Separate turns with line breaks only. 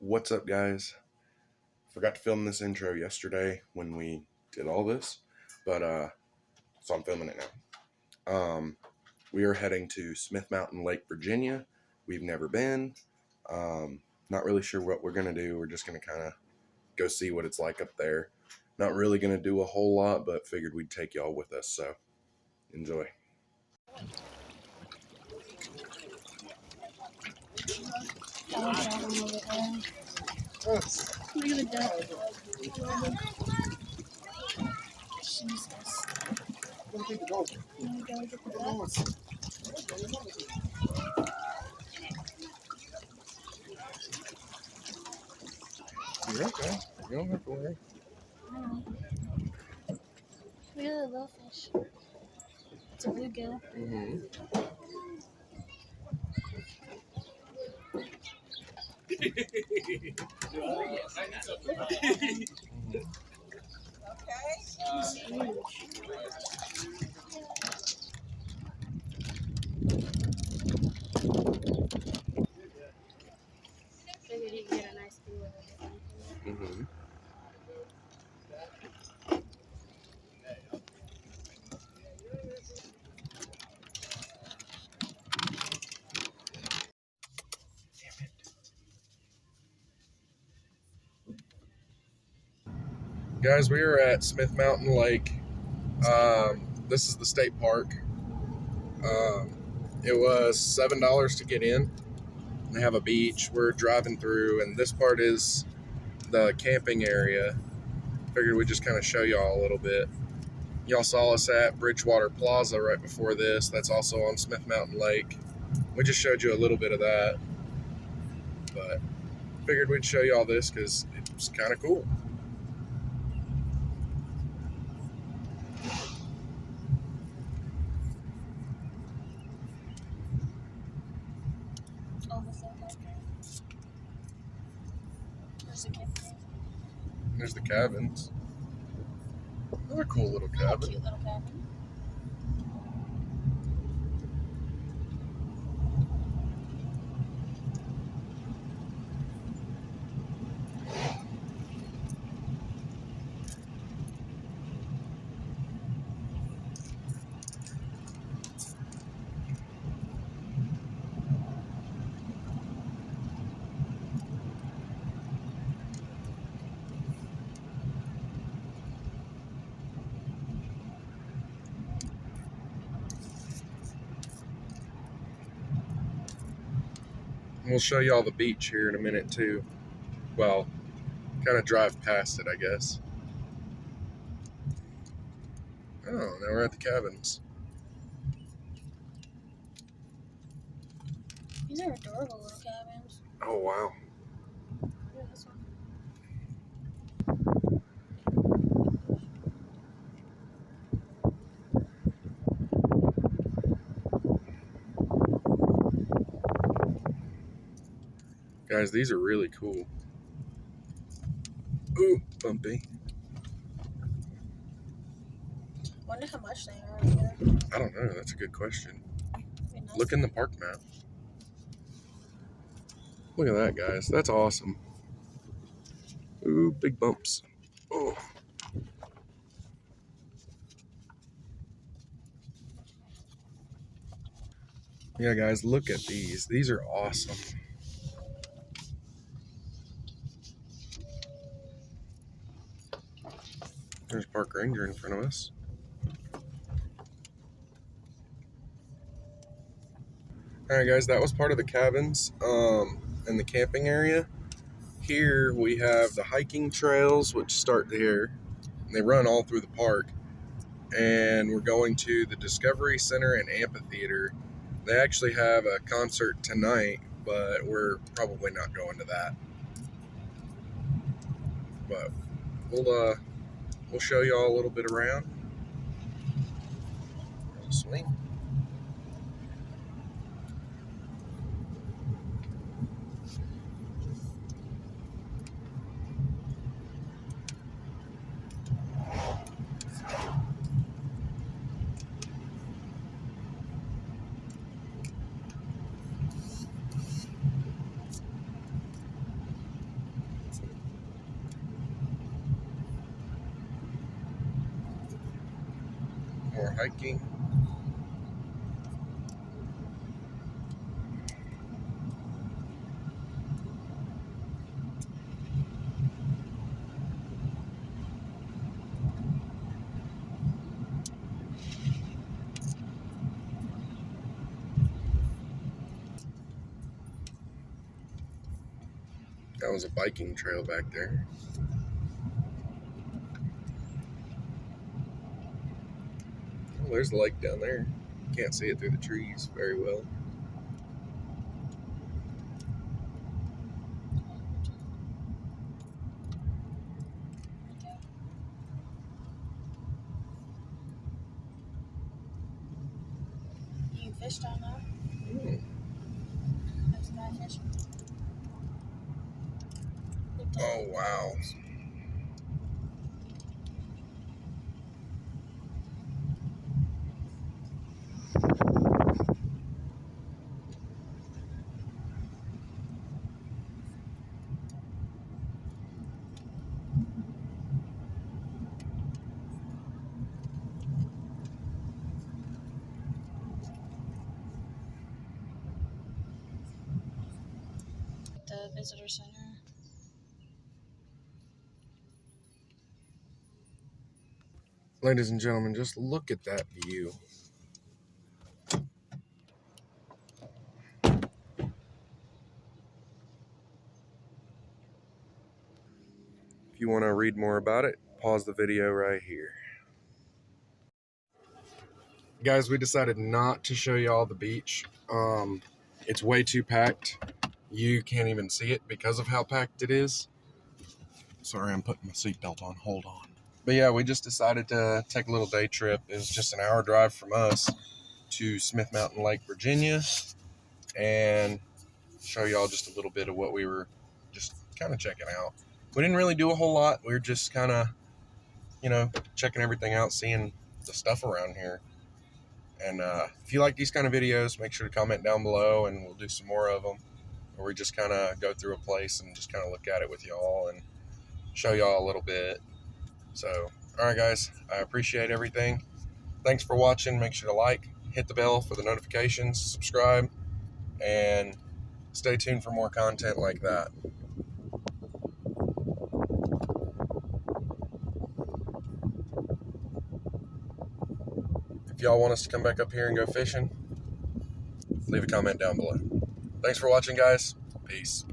What's up, guys? Forgot to film this intro yesterday when we did all this, but so I'm filming it now. We are heading to Smith Mountain Lake, Virginia. We've never been. Not really sure what we're gonna do. We're just gonna kind of go see what it's like up there. Not really gonna do a whole lot, but figured we'd take y'all with us. So enjoy.
Look at the duck. Jesus. Let me go get the ducks.
You're okay. You don't have to worry.
I know. Look at the little fish. It's a bluegill.
Mm-hmm.
It's huge. Figured you could get a nice view of everything.
Mm-hmm. Guys, we are at Smith Mountain Lake. This is the state park. It was $7 to get in. They have a beach. We're driving through, and this part is the camping area. Figured we'd just kind of show y'all a little bit. Y'all saw us at Bridgewater Plaza right before this. That's also on Smith Mountain Lake. We just showed you a little bit of that, but figured we'd show y'all this because it's kind of cool.
Oh, the thing right there. There's the campfire.
There's the cabins. Another cool little cabin.
Cute little cabin.
We'll show y'all the beach here in a minute too. Well, kind of drive past it, I guess. Oh, now we're at the cabins.
These are adorable little cabins.
Oh, wow.
Look at this one.
Guys, these are really cool. Ooh, bumpy.
Wonder how much they are here.
I don't know. That's a good question.
Nice.
Look in the park map. Look at that, guys. That's awesome. Ooh, big bumps. Oh. Yeah, guys, look at these. These are awesome. There's Park Ranger in front of us. Alright, guys, that was part of the cabins and the camping area. Here we have the hiking trails, which start here. And they run all through the park. And we're going to the Discovery Center and Amphitheater. They actually have a concert tonight, but we're probably not going to that. But we'll show y'all a little bit around. Swing. hiking. That was a biking trail back there. Oh, there's the lake down there. Can't see it through the trees very well.
You fished on that? That's bad fish.
Oh, wow.
The visitor center.
Ladies and gentlemen, just look at that view. If you want to read more about it, pause the video right here. Guys, we decided not to show y'all the beach. It's way too packed. You can't even see it because of how packed it is. Sorry, I'm putting my seatbelt on. Hold on. But yeah, we just decided to take a little day trip. It was just an hour drive from us to Smith Mountain Lake, Virginia, and show y'all just a little bit of what we were just kind of checking out. We didn't really do a whole lot. We were just kind of, checking everything out, seeing the stuff around here. And if you like these kind of videos, make sure to comment down below, and we'll do some more of them, where we just kind of go through a place and just kind of look at it with y'all and show y'all a little bit. So, all right, guys, I appreciate everything. Thanks for watching. Make sure to like, hit the bell for the notifications, subscribe, and stay tuned for more content like that. If y'all want us to come back up here and go fishing, leave a comment down below. Thanks for watching, guys. Peace.